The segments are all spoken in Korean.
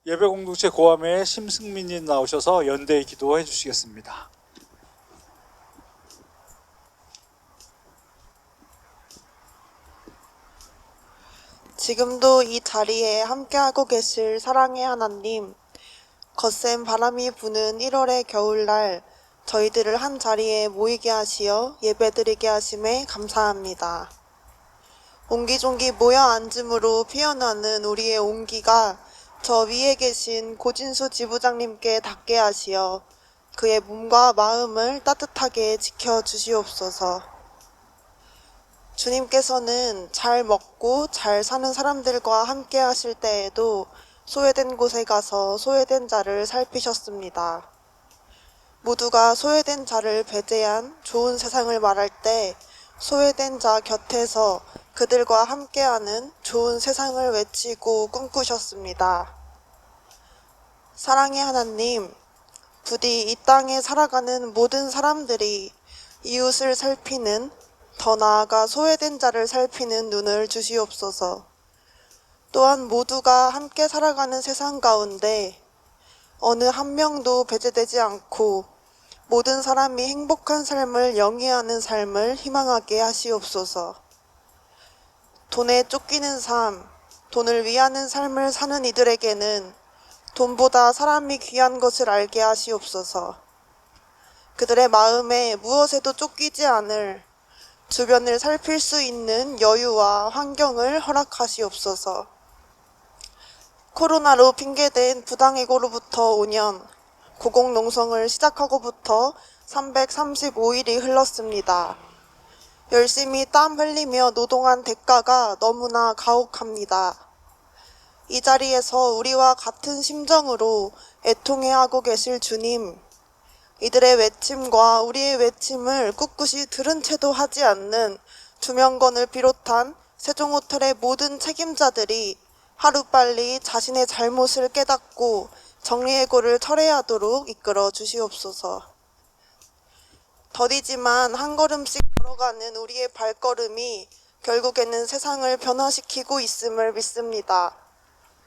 예배공동체 고함에 심승민님 나오셔서 연대 기도해 주시겠습니다. 지금도 이 자리에 함께하고 계실 사랑의 하나님, 거센 바람이 부는 1월의 겨울날 저희들을 한 자리에 모이게 하시어 예배드리게 하심에 감사합니다. 옹기종기 모여 앉음으로 피어나는 우리의 온기가 저 위에 계신 고진수 지부장님께 닿게 하시어 그의 몸과 마음을 따뜻하게 지켜주시옵소서. 주님께서는 잘 먹고 잘 사는 사람들과 함께 하실 때에도 소외된 곳에 가서 소외된 자를 살피셨습니다. 모두가 소외된 자를 배제한 좋은 세상을 말할 때 소외된 자 곁에서 그들과 함께하는 좋은 세상을 외치고 꿈꾸셨습니다. 사랑의 하나님, 부디 이 땅에 살아가는 모든 사람들이 이웃을 살피는, 더 나아가 소외된 자를 살피는 눈을 주시옵소서. 또한 모두가 함께 살아가는 세상 가운데 어느 한 명도 배제되지 않고 모든 사람이 행복한 삶을 영위하는 삶을 희망하게 하시옵소서. 돈에 쫓기는 삶, 돈을 위하는 삶을 사는 이들에게는 돈보다 사람이 귀한 것을 알게 하시옵소서. 그들의 마음에 무엇에도 쫓기지 않을, 주변을 살필 수 있는 여유와 환경을 허락하시옵소서. 코로나로 핑계된 부당해고로부터 5년, 고공농성을 시작하고부터 335일이 흘렀습니다. 열심히 땀 흘리며 노동한 대가가 너무나 가혹합니다. 이 자리에서 우리와 같은 심정으로 애통해하고 계실 주님, 이들의 외침과 우리의 외침을 꿋꿋이 들은 채도 하지 않는 주명건을 비롯한 세종호텔의 모든 책임자들이 하루빨리 자신의 잘못을 깨닫고 정리해고를 철회하도록 이끌어 주시옵소서. 더디지만 한 걸음씩 걸어가는 우리의 발걸음이 결국에는 세상을 변화시키고 있음을 믿습니다.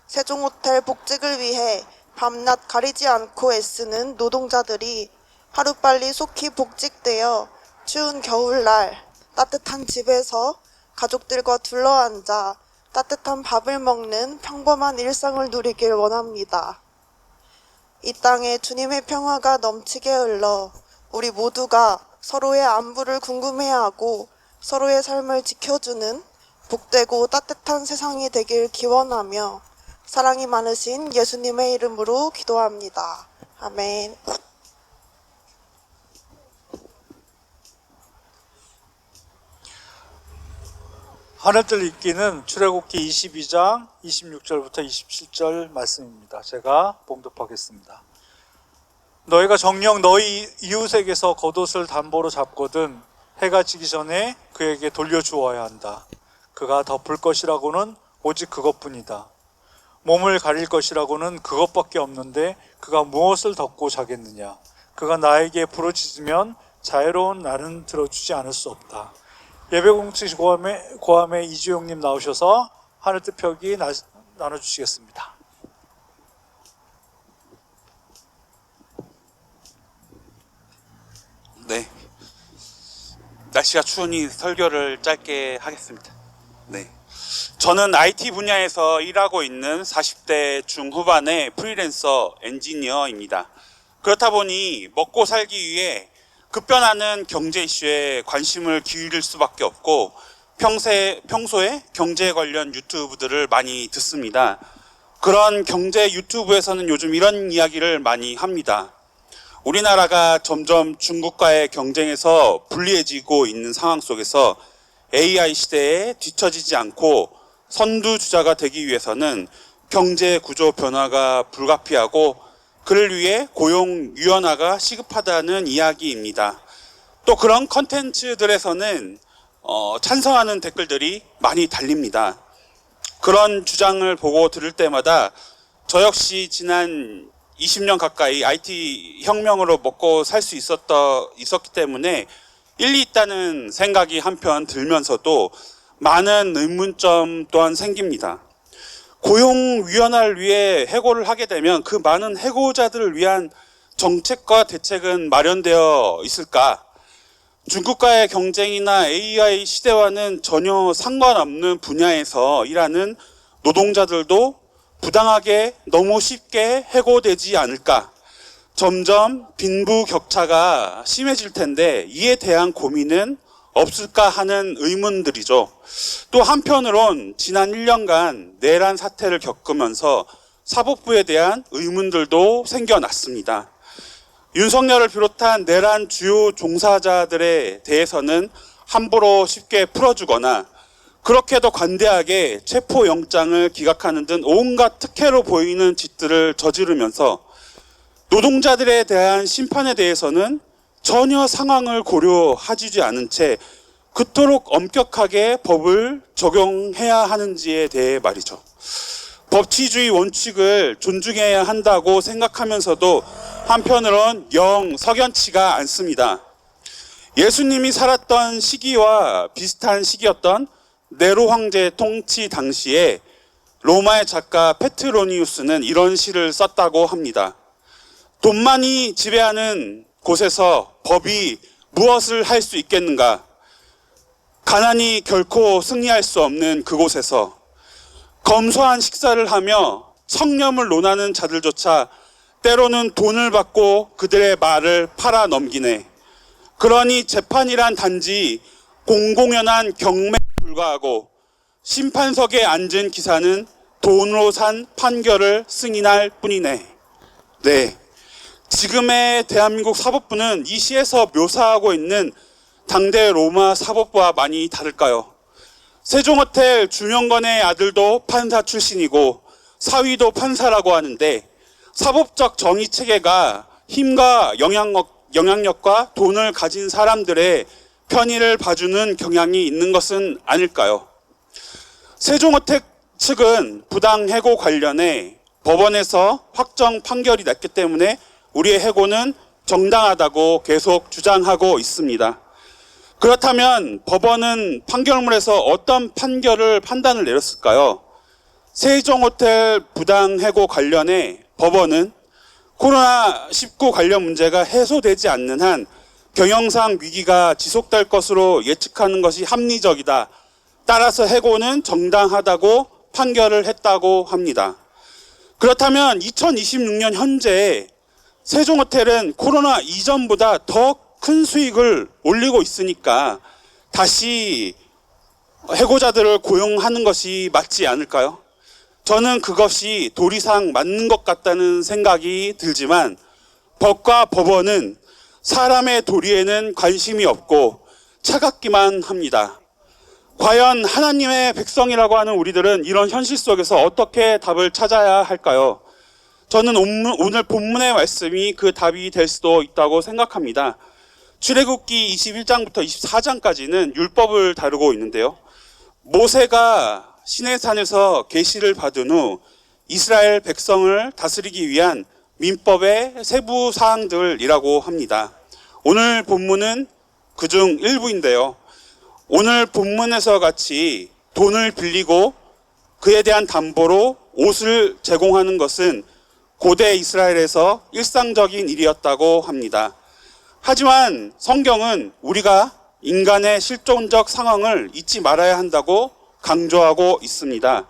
세종호텔 복직을 위해 밤낮 가리지 않고 애쓰는 노동자들이 하루빨리 속히 복직되어 추운 겨울날 따뜻한 집에서 가족들과 둘러앉아 따뜻한 밥을 먹는 평범한 일상을 누리길 원합니다. 이 땅에 주님의 평화가 넘치게 흘러 우리 모두가 서로의 안부를 궁금해하고 서로의 삶을 지켜주는 복되고 따뜻한 세상이 되길 기원하며 사랑이 많으신 예수님의 이름으로 기도합니다. 아멘. 하늘들 읽기는 출애굽기 22장 26절부터 27절 말씀입니다. 제가 봉독하겠습니다. 너희가 정녕 너희 이웃에게서 겉옷을 담보로 잡거든 해가 지기 전에 그에게 돌려주어야 한다. 그가 덮을 것이라고는 오직 그것뿐이다. 몸을 가릴 것이라고는 그것밖에 없는데 그가 무엇을 덮고 자겠느냐. 그가 나에게 부르짖으면 자유로운 나는 들어주지 않을 수 없다. 예배공동체 고함에 이주용님 나오셔서 하늘뜻 펴기 나눠주시겠습니다. 네, 날씨가 추우니 설교를 짧게 하겠습니다. 네, 저는 IT 분야에서 일하고 있는 40대 중후반의 프리랜서 엔지니어입니다. 그렇다 보니 먹고 살기 위해 급변하는 경제 이슈에 관심을 기울일 수밖에 없고 평소에 경제 관련 유튜브들을 많이 듣습니다. 그런 경제 유튜브에서는 요즘 이런 이야기를 많이 합니다. 우리나라가 점점 중국과의 경쟁에서 불리해지고 있는 상황 속에서 AI 시대에 뒤처지지 않고 선두주자가 되기 위해서는 경제 구조 변화가 불가피하고 그를 위해 고용 유연화가 시급하다는 이야기입니다. 또 그런 컨텐츠들에서는 찬성하는 댓글들이 많이 달립니다. 그런 주장을 보고 들을 때마다 저 역시 지난 20년 가까이 IT 혁명으로 먹고 살 수 있었기 때문에 일리 있다는 생각이 한편 들면서도 많은 의문점 또한 생깁니다. 고용위원회를 위해 해고를 하게 되면 그 많은 해고자들을 위한 정책과 대책은 마련되어 있을까? 중국과의 경쟁이나 AI 시대와는 전혀 상관없는 분야에서 일하는 노동자들도 부당하게 너무 쉽게 해고되지 않을까? 점점 빈부격차가 심해질 텐데 이에 대한 고민은 없을까 하는 의문들이죠. 또 한편으론 지난 1년간 내란 사태를 겪으면서 사법부에 대한 의문들도 생겨났습니다. 윤석열을 비롯한 내란 주요 종사자들에 대해서는 함부로 쉽게 풀어주거나 그렇게도 관대하게 체포영장을 기각하는 등 온갖 특혜로 보이는 짓들을 저지르면서 노동자들에 대한 심판에 대해서는 전혀 상황을 고려하지 않은 채 그토록 엄격하게 법을 적용해야 하는지에 대해 말이죠. 법치주의 원칙을 존중해야 한다고 생각하면서도 한편으론 영 석연치가 않습니다. 예수님이 살았던 시기와 비슷한 시기였던 네로 황제 통치 당시에 로마의 작가 페트로니우스는 이런 시를 썼다고 합니다. 돈만이 지배하는 곳에서 법이 무엇을 할 수 있겠는가? 가난이 결코 승리할 수 없는 그곳에서 검소한 식사를 하며 성념을 논하는 자들조차 때로는 돈을 받고 그들의 말을 팔아 넘기네. 그러니 재판이란 단지 공공연한 경매에 불과하고 심판석에 앉은 기사는 돈으로 산 판결을 승인할 뿐이네. 네. 지금의 대한민국 사법부는 이 시에서 묘사하고 있는 당대 로마 사법부와 많이 다를까요? 세종호텔 주명건의 아들도 판사 출신이고 사위도 판사라고 하는데 사법적 정의 체계가 힘과 영향력과 돈을 가진 사람들의 편의를 봐주는 경향이 있는 것은 아닐까요? 세종호텔 측은 부당 해고 관련해 법원에서 확정 판결이 났기 때문에 우리의 해고는 정당하다고 계속 주장하고 있습니다. 그렇다면 법원은 판결문에서 어떤 판단을 내렸을까요? 세종호텔 부당 해고 관련해 법원은 코로나19 관련 문제가 해소되지 않는 한 경영상 위기가 지속될 것으로 예측하는 것이 합리적이다. 따라서 해고는 정당하다고 판결을 했다고 합니다. 그렇다면 2026년 현재 세종호텔은 코로나 이전보다 더 큰 수익을 올리고 있으니까 다시 해고자들을 고용하는 것이 맞지 않을까요? 저는 그것이 도리상 맞는 것 같다는 생각이 들지만 법과 법원은 사람의 도리에는 관심이 없고 차갑기만 합니다. 과연 하나님의 백성이라고 하는 우리들은 이런 현실 속에서 어떻게 답을 찾아야 할까요? 저는 오늘 본문의 말씀이 그 답이 될 수도 있다고 생각합니다. 출애굽기 21장부터 24장까지는 율법을 다루고 있는데요. 모세가 시내산에서 계시를 받은 후 이스라엘 백성을 다스리기 위한 민법의 세부 사항들이라고 합니다. 오늘 본문은 그중 일부인데요. 오늘 본문에서 같이 돈을 빌리고 그에 대한 담보로 옷을 제공하는 것은 고대 이스라엘에서 일상적인 일이었다고 합니다. 하지만 성경은 우리가 인간의 실존적 상황을 잊지 말아야 한다고 강조하고 있습니다.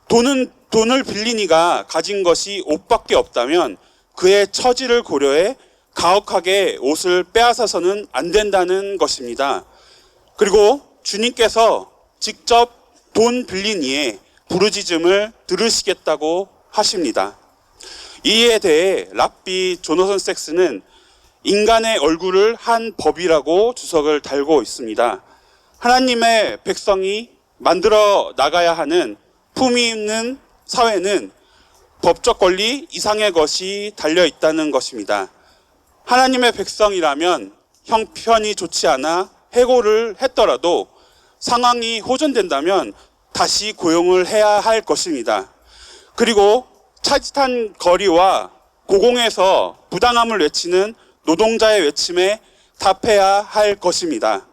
돈을 빌린 이가 가진 것이 옷밖에 없다면 그의 처지를 고려해 가혹하게 옷을 빼앗아서는 안 된다는 것입니다. 그리고 주님께서 직접 돈 빌린 이의 부르짖음을 들으시겠다고 하십니다. 이에 대해 랍비 조너선 섹스는 인간의 얼굴을 한 법이라고 주석을 달고 있습니다. 하나님의 백성이 만들어 나가야 하는 품위 있는 사회는 법적 권리 이상의 것이 달려 있다는 것입니다. 하나님의 백성이라면 형편이 좋지 않아 해고를 했더라도 상황이 호전된다면 다시 고용을 해야 할 것입니다. 그리고 차짓한 거리와 고공에서 부당함을 외치는 노동자의 외침에 답해야 할 것입니다.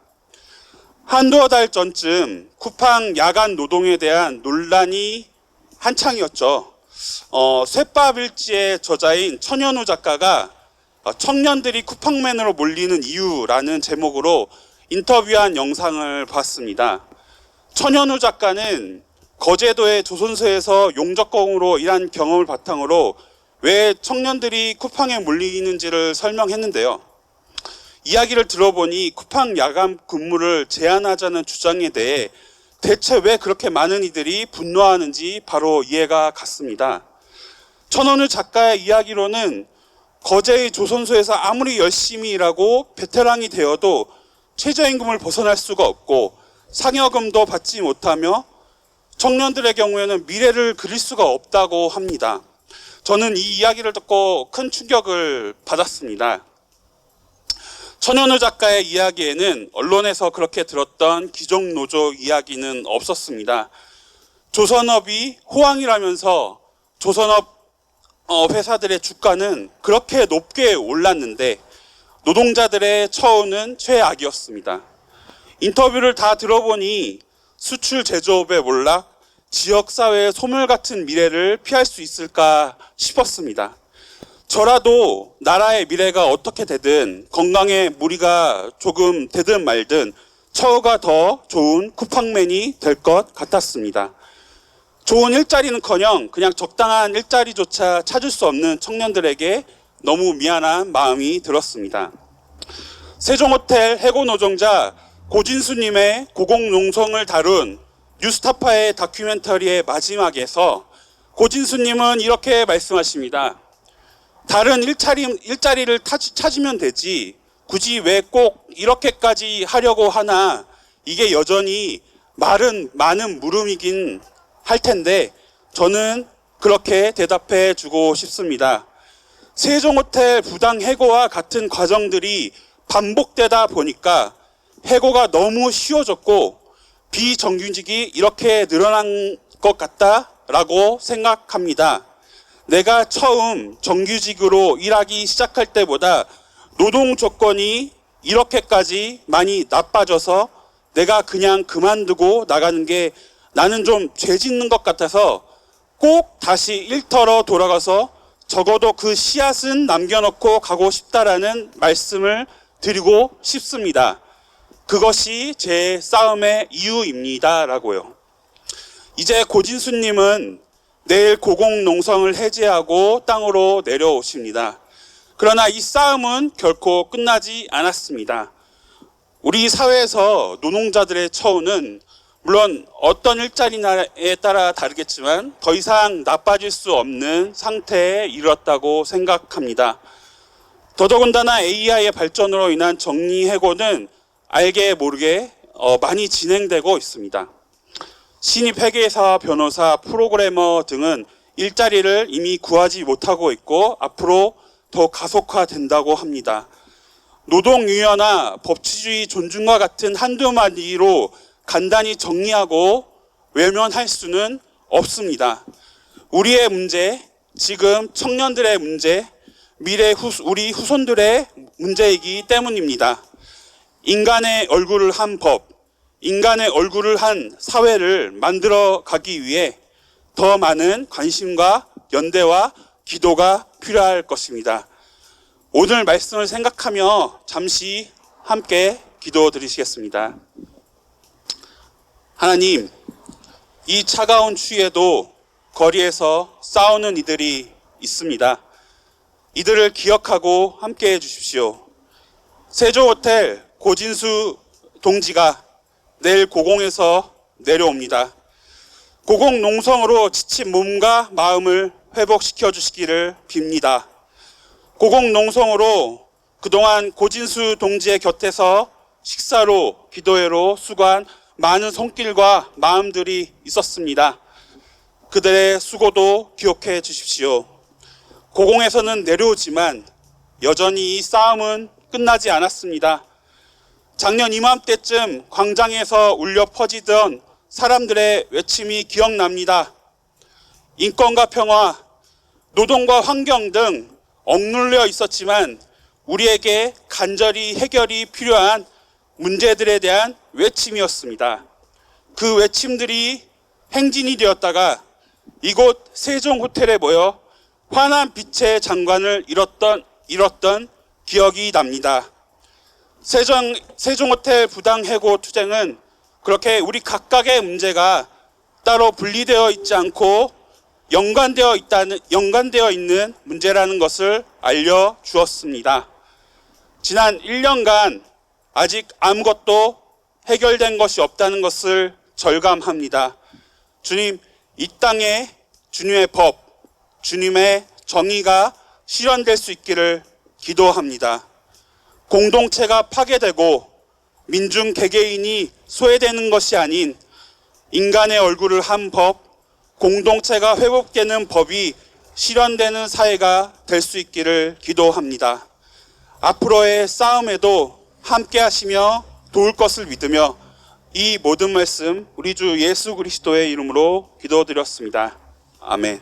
한두어 달 전쯤 쿠팡 야간 노동에 대한 논란이 한창이었죠. 쇳밥일지의 저자인 천현우 작가가 청년들이 쿠팡맨으로 몰리는 이유라는 제목으로 인터뷰한 영상을 봤습니다. 천현우 작가는 거제도의 조선소에서 용접공으로 일한 경험을 바탕으로 왜 청년들이 쿠팡에 몰리는지를 설명했는데요. 이야기를 들어보니 쿠팡 야간 근무를 제한하자는 주장에 대해 대체 왜 그렇게 많은 이들이 분노하는지 바로 이해가 갔습니다. 천원우 작가의 이야기로는 거제의 조선소에서 아무리 열심히 일하고 베테랑이 되어도 최저임금을 벗어날 수가 없고 상여금도 받지 못하며 청년들의 경우에는 미래를 그릴 수가 없다고 합니다. 저는 이 이야기를 듣고 큰 충격을 받았습니다. 천현우 작가의 이야기에는 언론에서 그렇게 들었던 귀족노조 이야기는 없었습니다. 조선업이 호황이라면서 조선업 회사들의 주가는 그렇게 높게 올랐는데 노동자들의 처우는 최악이었습니다. 인터뷰를 다 들어보니 수출 제조업의 몰락, 지역사회의 소멸 같은 미래를 피할 수 있을까 싶었습니다. 저라도 나라의 미래가 어떻게 되든 건강에 무리가 조금 되든 말든 처우가 더 좋은 쿠팡맨이 될 것 같았습니다. 좋은 일자리는커녕 그냥 적당한 일자리조차 찾을 수 없는 청년들에게 너무 미안한 마음이 들었습니다. 세종호텔 해고 노동자 고진수님의 고공농성을 다룬 뉴스타파의 다큐멘터리의 마지막에서 고진수님은 이렇게 말씀하십니다. 다른 일자리를 찾으면 되지 굳이 왜 꼭 이렇게까지 하려고 하나, 이게 여전히 많은 물음이긴 할 텐데 저는 그렇게 대답해 주고 싶습니다. 세종호텔 부당 해고와 같은 과정들이 반복되다 보니까 해고가 너무 쉬워졌고 비정규직이 이렇게 늘어난 것 같다라고 생각합니다. 내가 처음 정규직으로 일하기 시작할 때보다 노동 조건이 이렇게까지 많이 나빠져서 내가 그냥 그만두고 나가는 게 나는 좀 죄 짓는 것 같아서 꼭 다시 일터로 돌아가서 적어도 그 씨앗은 남겨놓고 가고 싶다라는 말씀을 드리고 싶습니다. 그것이 제 싸움의 이유입니다. 라고요. 이제 고진수님은 내일 고공농성을 해제하고 땅으로 내려오십니다. 그러나 이 싸움은 결코 끝나지 않았습니다. 우리 사회에서 노동자들의 처우는 물론 어떤 일자리에 따라 다르겠지만 더 이상 나빠질 수 없는 상태에 이르렀다고 생각합니다. 더더군다나 AI의 발전으로 인한 정리해고는 알게 모르게 많이 진행되고 있습니다. 신입 회계사, 변호사, 프로그래머 등은 일자리를 이미 구하지 못하고 있고 앞으로 더 가속화된다고 합니다. 노동유연화, 법치주의 존중과 같은 한두 마디로 간단히 정리하고 외면할 수는 없습니다. 우리의 문제, 지금 청년들의 문제, 미래 우리 후손들의 문제이기 때문입니다. 인간의 얼굴을 한 법, 인간의 얼굴을 한 사회를 만들어 가기 위해 더 많은 관심과 연대와 기도가 필요할 것입니다. 오늘 말씀을 생각하며 잠시 함께 기도 드리시겠습니다. 하나님, 이 차가운 추위에도 거리에서 싸우는 이들이 있습니다. 이들을 기억하고 함께 해주십시오. 세종호텔 고진수 동지가 내일 고공에서 내려옵니다. 고공농성으로 지친 몸과 마음을 회복시켜 주시기를 빕니다. 고공농성으로 그동안 고진수 동지의 곁에서 식사로, 기도회로 수고한 많은 손길과 마음들이 있었습니다. 그들의 수고도 기억해 주십시오. 고공에서는 내려오지만 여전히 이 싸움은 끝나지 않았습니다. 작년 이맘때쯤 광장에서 울려 퍼지던 사람들의 외침이 기억납니다. 인권과 평화, 노동과 환경 등 억눌려 있었지만 우리에게 간절히 해결이 필요한 문제들에 대한 외침이었습니다. 그 외침들이 행진이 되었다가 이곳 세종호텔에 모여 환한 빛의 장관을 잃었던 기억이 납니다. 세종호텔 부당 해고 투쟁은 그렇게 우리 각각의 문제가 따로 분리되어 있지 않고 연관되어 있는 문제라는 것을 알려주었습니다. 지난 1년간 아직 아무것도 해결된 것이 없다는 것을 절감합니다. 주님, 이 땅에 주님의 법, 주님의 정의가 실현될 수 있기를 기도합니다. 공동체가 파괴되고 민중 개개인이 소외되는 것이 아닌 인간의 얼굴을 한 법, 공동체가 회복되는 법이 실현되는 사회가 될 수 있기를 기도합니다. 앞으로의 싸움에도 함께 하시며 도울 것을 믿으며 이 모든 말씀 우리 주 예수 그리스도의 이름으로 기도드렸습니다. 아멘.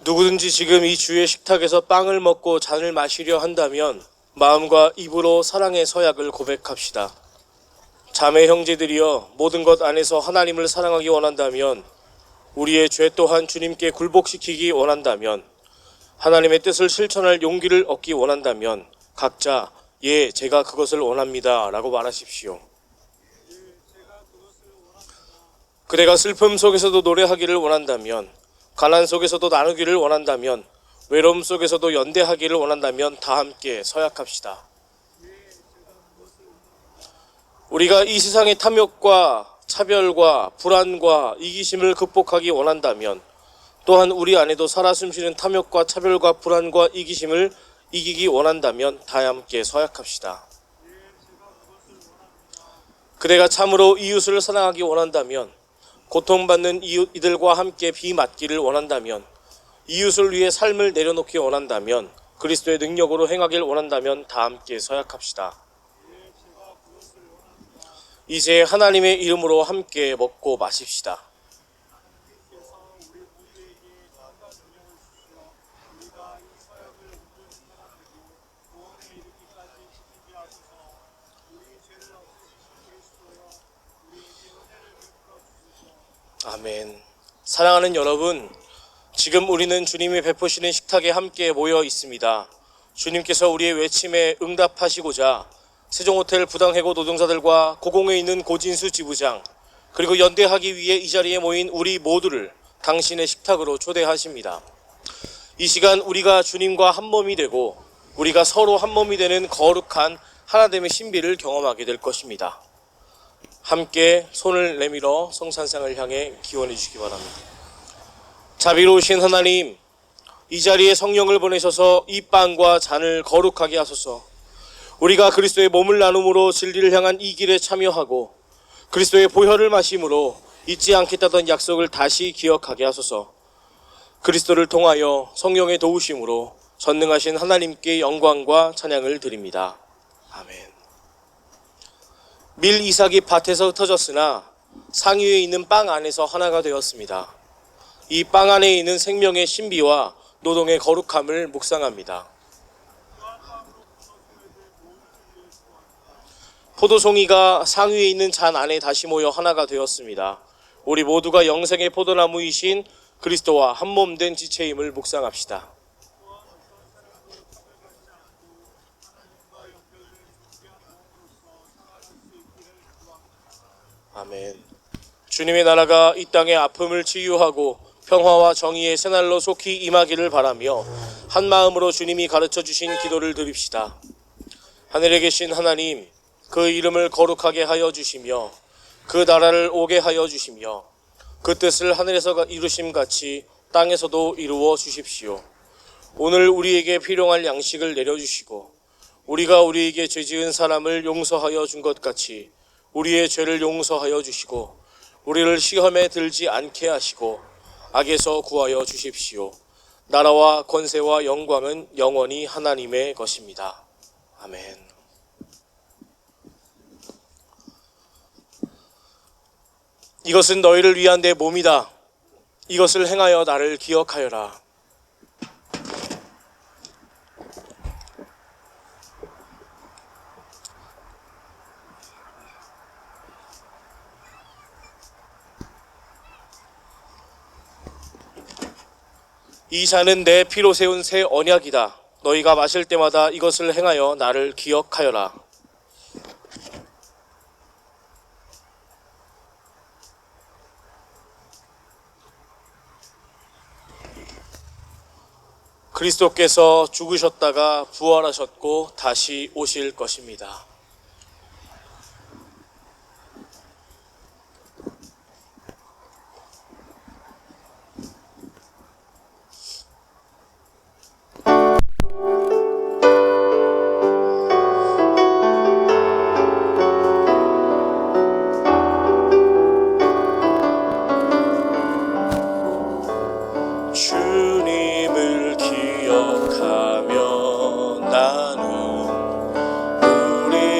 누구든지 지금 이 주의 식탁에서 빵을 먹고 잔을 마시려 한다면 마음과 입으로 사랑의 서약을 고백합시다. 자매 형제들이여, 모든 것 안에서 하나님을 사랑하기 원한다면, 우리의 죄 또한 주님께 굴복시키기 원한다면, 하나님의 뜻을 실천할 용기를 얻기 원한다면 각자 예, 제가 그것을 원합니다 라고 말하십시오. 그대가 슬픔 속에서도 노래하기를 원한다면, 가난 속에서도 나누기를 원한다면, 외로움 속에서도 연대하기를 원한다면 다 함께 서약합시다. 우리가 이 세상의 탐욕과 차별과 불안과 이기심을 극복하기 원한다면, 또한 우리 안에도 살아 숨쉬는 탐욕과 차별과 불안과 이기심을 이기기 원한다면 다 함께 서약합시다. 그대가 참으로 이웃을 사랑하기 원한다면, 고통받는 이들과 함께 비 맞기를 원한다면, 이웃을 위해 삶을 내려놓기 원한다면, 그리스도의 능력으로 행하길 원한다면 다 함께 서약합시다. 이제 하나님의 이름으로 함께 먹고 마십시다. 아멘. 사랑하는 여러분, 지금 우리는 주님이 베푸시는 식탁에 함께 모여 있습니다. 주님께서 우리의 외침에 응답하시고자 세종호텔 부당해고 노동자들과 고공에 있는 고진수 지부장, 그리고 연대하기 위해 이 자리에 모인 우리 모두를 당신의 식탁으로 초대하십니다. 이 시간 우리가 주님과 한 몸이 되고 우리가 서로 한 몸이 되는 거룩한 하나됨의 신비를 경험하게 될 것입니다. 함께 손을 내밀어 성찬상을 향해 기원해 주시기 바랍니다. 자비로우신 하나님, 이 자리에 성령을 보내셔서 이 빵과 잔을 거룩하게 하소서. 우리가 그리스도의 몸을 나눔으로 진리를 향한 이 길에 참여하고 그리스도의 보혈을 마심으로 잊지 않겠다던 약속을 다시 기억하게 하소서. 그리스도를 통하여 성령의 도우심으로 전능하신 하나님께 영광과 찬양을 드립니다. 아멘. 밀 이삭이 밭에서 흩어졌으나 상위에 있는 빵 안에서 하나가 되었습니다. 이 빵 안에 있는 생명의 신비와 노동의 거룩함을 묵상합니다. 포도송이가 상위에 있는 잔 안에 다시 모여 하나가 되었습니다. 우리 모두가 영생의 포도나무이신 그리스도와 한 몸 된 지체임을 묵상합시다. 아멘. 주님의 나라가 이 땅의 아픔을 치유하고 평화와 정의의 새날로 속히 임하기를 바라며 한 마음으로 주님이 가르쳐 주신 기도를 드립시다. 하늘에 계신 하나님, 그 이름을 거룩하게 하여 주시며 그 나라를 오게 하여 주시며 그 뜻을 하늘에서 이루심 같이 땅에서도 이루어 주십시오. 오늘 우리에게 필요할 양식을 내려주시고 우리가 우리에게 죄 지은 사람을 용서하여 준 것 같이 우리의 죄를 용서하여 주시고 우리를 시험에 들지 않게 하시고 악에서 구하여 주십시오. 나라와 권세와 영광은 영원히 하나님의 것입니다. 아멘. 이것은 너희를 위한 내 몸이다. 이것을 행하여 나를 기억하여라. 이 잔은 내 피로 세운 새 언약이다. 너희가 마실 때마다 이것을 행하여 나를 기억하여라. 그리스도께서 죽으셨다가 부활하셨고 다시 오실 것입니다. 주님을 기억하며 나는 우리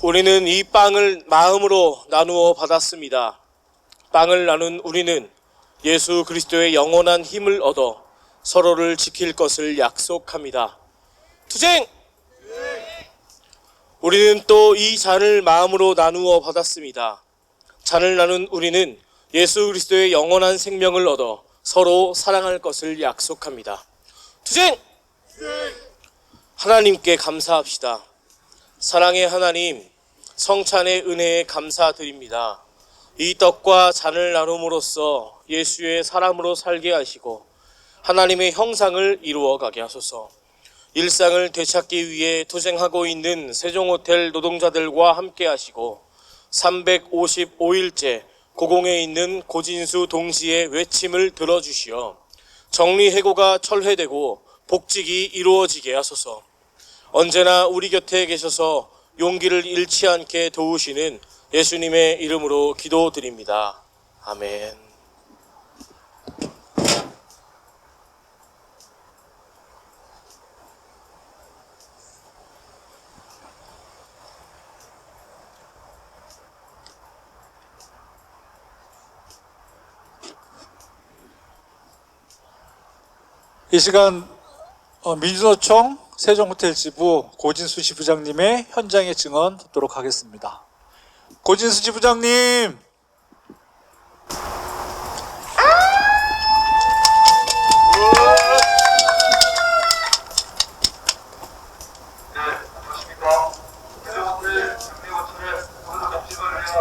우리는 이 빵을 마음으로 나누어 받았습니다. 빵을 나눈 우리는 예수 그리스도의 영원한 힘을 얻어 서로를 지킬 것을 약속합니다. 투쟁! 우리는 또 이 잔을 마음으로 나누어 받았습니다. 잔을 나눈 우리는 예수 그리스도의 영원한 생명을 얻어 서로 사랑할 것을 약속합니다. 투쟁! 하나님께 감사합시다. 사랑의 하나님, 성찬의 은혜에 감사드립니다. 이 떡과 잔을 나눔으로써 예수의 사람으로 살게 하시고 하나님의 형상을 이루어 가게 하소서. 일상을 되찾기 위해 투쟁하고 있는 세종호텔 노동자들과 함께 하시고 355일째 고공에 있는 고진수 동지의 외침을 들어주시어 정리해고가 철회되고 복직이 이루어지게 하소서. 언제나 우리 곁에 계셔서 용기를 잃지 않게 도우시는 예수님의 이름으로 기도드립니다. 아멘. 이 시간 민주노총 세종호텔 지부 고진수 지부장님의 현장의 증언 듣도록 하겠습니다. 고진수 지부장님. 안녕하십니까. 세종호텔 경리호텔의 오늘 접식을 위한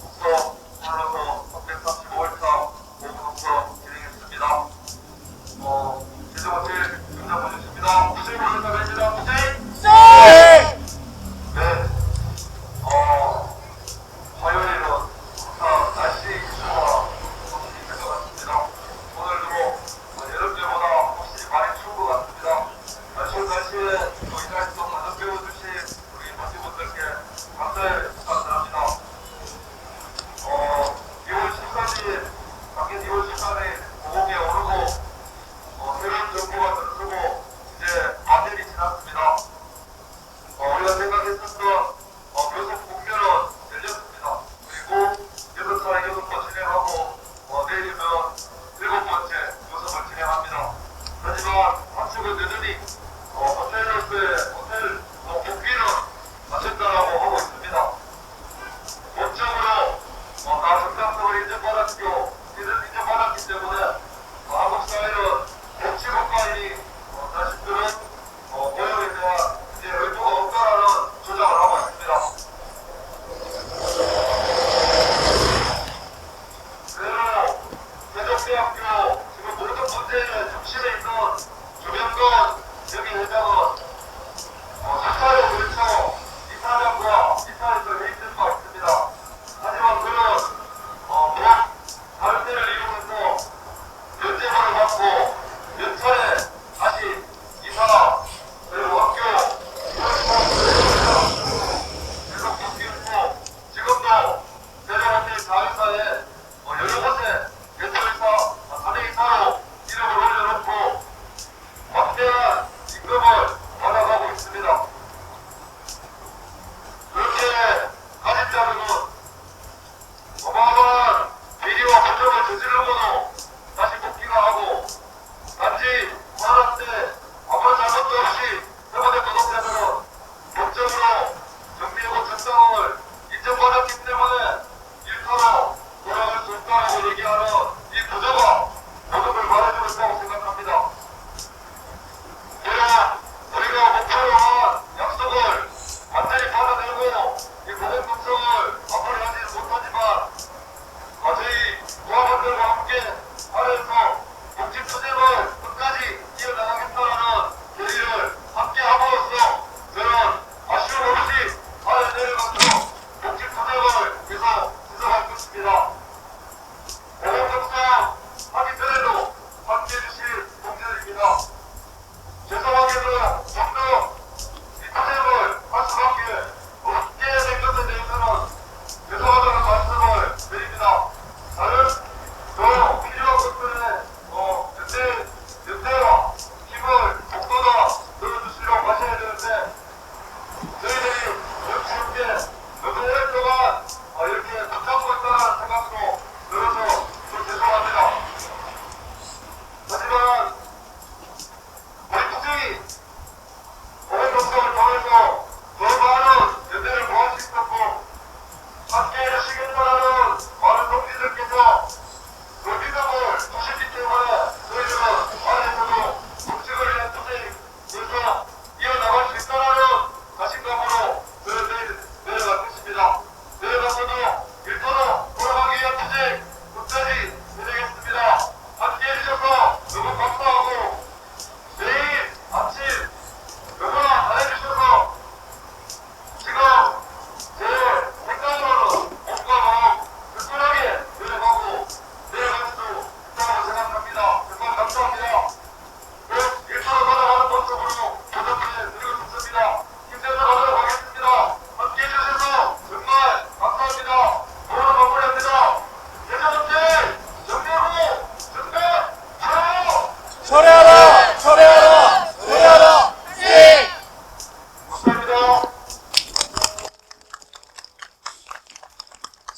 독서 불러서 335일차 오후부터 진행했습니다. 세종호텔 경장 모셨습니다. 혹시 모르는 매니저 혹시? 네! 화요일은 날씨 이슈와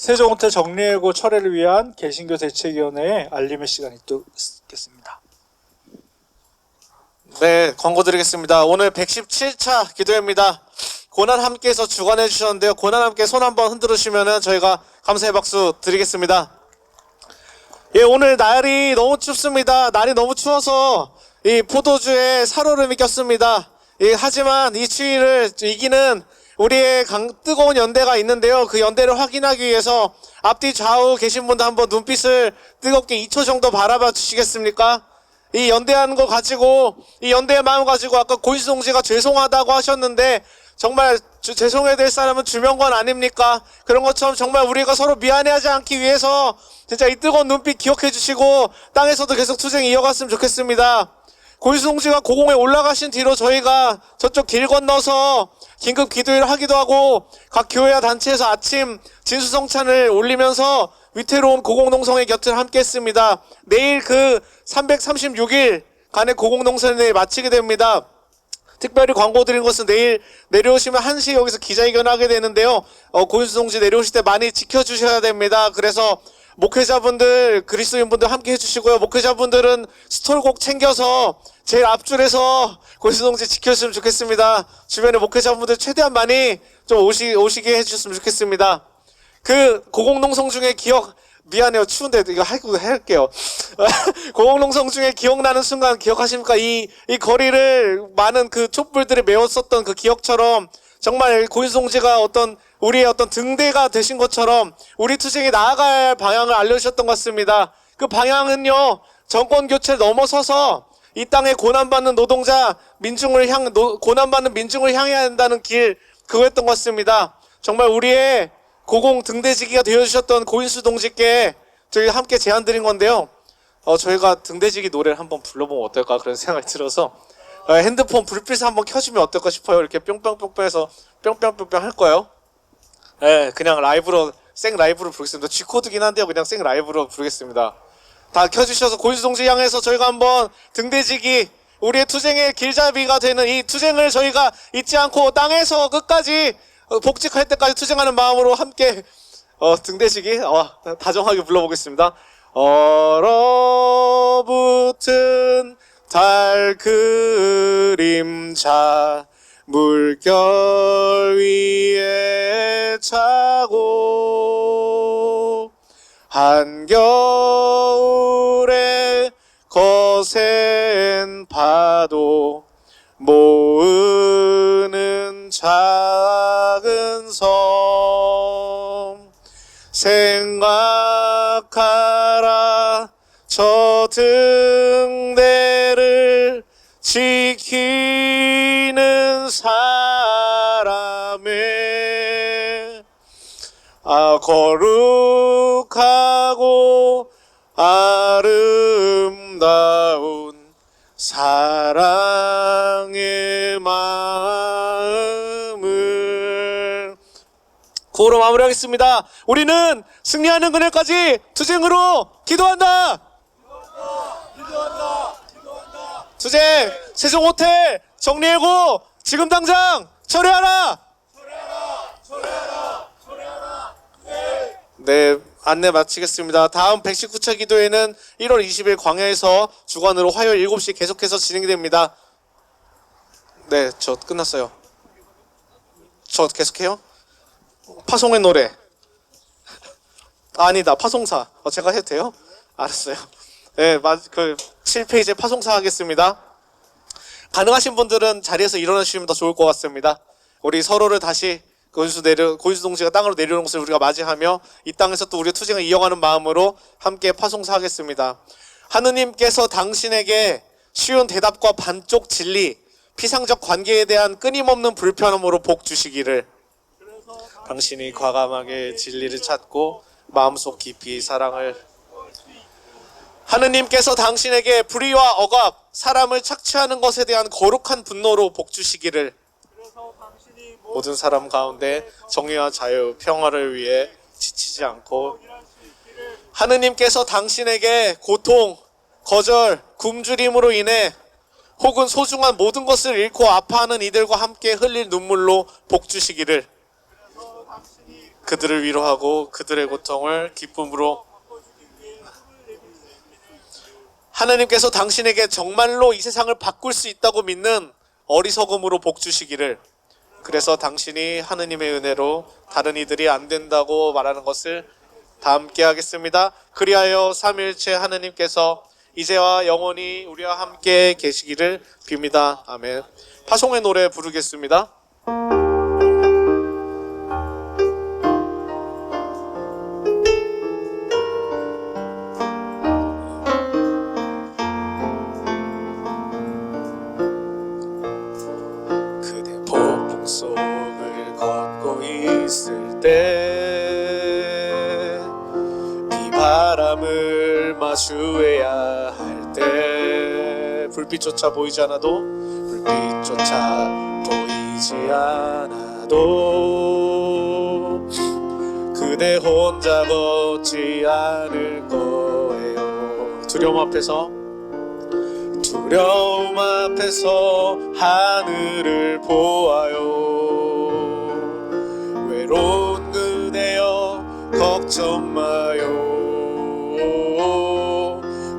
세종호텔 정리해고 철회를 위한 개신교 대책위원회의 알림의 시간이 또 있겠습니다. 네, 광고 드리겠습니다. 오늘 117차 기도회입니다. 고난 함께해서 주관해 주셨는데요. 고난 함께 손 한번 흔들으시면은 저희가 감사의 박수 드리겠습니다. 예, 오늘 날이 너무 춥습니다. 날이 너무 추워서 이 포도주에 살얼음이 꼈습니다. 예, 하지만 이 추위를 이기는 우리의 뜨거운 연대가 있는데요. 그 연대를 확인하기 위해서 앞뒤 좌우 계신 분들 한번 눈빛을 뜨겁게 2초 정도 바라봐 주시겠습니까? 이 연대하는 거 가지고, 이 연대의 마음 가지고 아까 고인수 동지가 죄송하다고 하셨는데 정말 죄송해야 될 사람은 주명관 아닙니까? 그런 것처럼 정말 우리가 서로 미안해하지 않기 위해서 진짜 이 뜨거운 눈빛 기억해 주시고 땅에서도 계속 투쟁 이어갔으면 좋겠습니다. 고인수 동지가 고공에 올라가신 뒤로 저희가 저쪽 길 건너서 긴급 기도회를 하기도 하고 각 교회와 단체에서 아침 진수성찬을 올리면서 위태로운 고공농성의 곁을 함께 했습니다. 내일 그 336일 간의 고공농성을 마치게 됩니다. 특별히 광고 드린 것은 내일 내려오시면 1시 여기서 기자회견을 하게 되는데요. 고인수 동지 내려오실 때 많이 지켜주셔야 됩니다. 그래서 목회자분들, 그리스도인분들 함께 해주시고요. 목회자분들은 스톨 꼭 챙겨서 제일 앞줄에서 고인수 동지 지켜주시면 좋겠습니다. 주변에 목회자분들 최대한 많이 좀 오시게 해주셨으면 좋겠습니다. 그 고공농성 중에 미안해요. 추운데 이거 할게요. 고공농성 중에 기억나는 순간 기억하십니까? 이 거리를 많은 그 촛불들이 메웠었던 그 기억처럼 정말 고인수 동지가 우리의 어떤 등대가 되신 것처럼 우리 투쟁이 나아갈 방향을 알려주셨던 것 같습니다. 그 방향은요, 정권 교체를 넘어서서 이 땅에 고난받는 고난받는 민중을 향해야 한다는 길, 그거였던 것 같습니다. 정말 우리의 고공 등대지기가 되어주셨던 고인수 동지께 저희 함께 제안 드린 건데요. 저희가 등대지기 노래를 한번 불러보면 어떨까 그런 생각이 들어서 핸드폰 불빛을 한번 켜주면 어떨까 싶어요. 이렇게 뿅뿅뿅뿅해서 뿅뿅뿅뿅 할 거예요. 네, 그냥 생 라이브로 부르겠습니다. G코드긴 한데요. 그냥 생 라이브로 부르겠습니다. 다 켜주셔서 고인수 동지 향해서 저희가 한번 등대지기, 우리의 투쟁의 길잡이가 되는 이 투쟁을 저희가 잊지 않고 땅에서 끝까지 복직할 때까지 투쟁하는 마음으로 함께 등대지기 다정하게 불러보겠습니다. 얼어붙은 달 그림자 물결 위에 차고 한겨울에 거센 파도 모으는 작은 섬 생각하라 저 등대를 지키는 사람의 거룩하고 아름다운 사랑의 마음을 구호로 마무리하겠습니다. 우리는 승리하는 그날까지 투쟁으로 기도한다. 투쟁 세종호텔 정리해고 지금 당장 철회하라. 네, 안내 마치겠습니다. 다음 119차 기도회는 1월 20일 광야에서 주관으로 화요일 7시 계속해서 진행이 됩니다. 네, 저 끝났어요. 저 계속해요? 파송의 노래. 아니다, 파송사. 제가 해도 돼요? 알았어요. 네, 그 7페이지에 파송사 하겠습니다. 가능하신 분들은 자리에서 일어나시면 더 좋을 것 같습니다. 우리 서로를 다시 고인수 동지가 땅으로 내려오는 것을 우리가 맞이하며 이 땅에서 또 우리의 투쟁을 이어가는 마음으로 함께 파송사 하겠습니다. 하느님께서 당신에게 쉬운 대답과 반쪽 진리, 피상적 관계에 대한 끊임없는 불편함으로 복 주시기를. 당신이 과감하게 진리를 찾고 마음속 깊이 사랑을. 하느님께서 당신에게 불의와 억압, 사람을 착취하는 것에 대한 거룩한 분노로 복 주시기를. 모든 사람 가운데 정의와 자유, 평화를 위해 지치지 않고. 하느님께서 당신에게 고통, 거절, 굶주림으로 인해 혹은 소중한 모든 것을 잃고 아파하는 이들과 함께 흘릴 눈물로 복 주시기를. 그들을 위로하고 그들의 고통을 기쁨으로 하나님께서 당신에게 정말로 이 세상을 바꿀 수 있다고 믿는 어리석음으로 복 주시기를, 그래서 당신이 하느님의 은혜로 다른 이들이 안 된다고 말하는 것을 다 함께 하겠습니다. 그리하여 삼위일체 하느님께서 이제와 영원히 우리와 함께 계시기를 빕니다. 아멘. 파송의 노래 부르겠습니다. 그대 폭풍 속을 걷고 있을 때, 비바람을 마주해야 할 때, 불빛조차 보이지 않아도, 불빛조차 보이지 않아도 그대 혼자 걷지 않을 거예요. 두려움 앞에서 하늘을 보아요. 외로운 그대여 걱정 마요.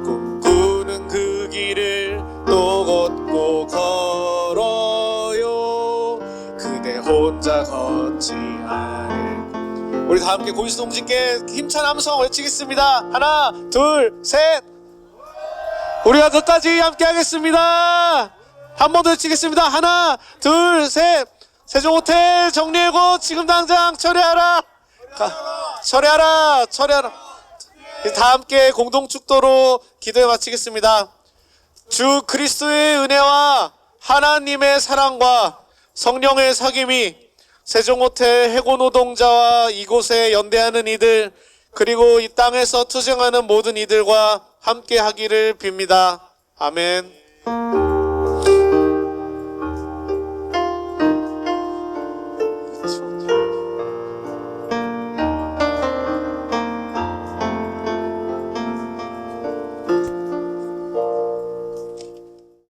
꿈꾸는 그 길을 또 걷고 걸어요. 그대 혼자 걷지 않을. 우리 다 함께 고인수동지께 힘찬 함성 외치겠습니다. 하나, 둘, 셋. 우리가 끝까지 함께 하겠습니다. 한 번 더 외치겠습니다. 하나, 둘, 셋. 세종호텔 정리해고 지금 당장 처리하라. 처리하라. 다 함께 공동축도로 기도해 마치겠습니다. 주 그리스도의 은혜와 하나님의 사랑과 성령의 사귐이 세종호텔 해고 노동자와 이곳에 연대하는 이들, 그리고 이 땅에서 투쟁하는 모든 이들과 함께 하기를 빕니다. 아멘.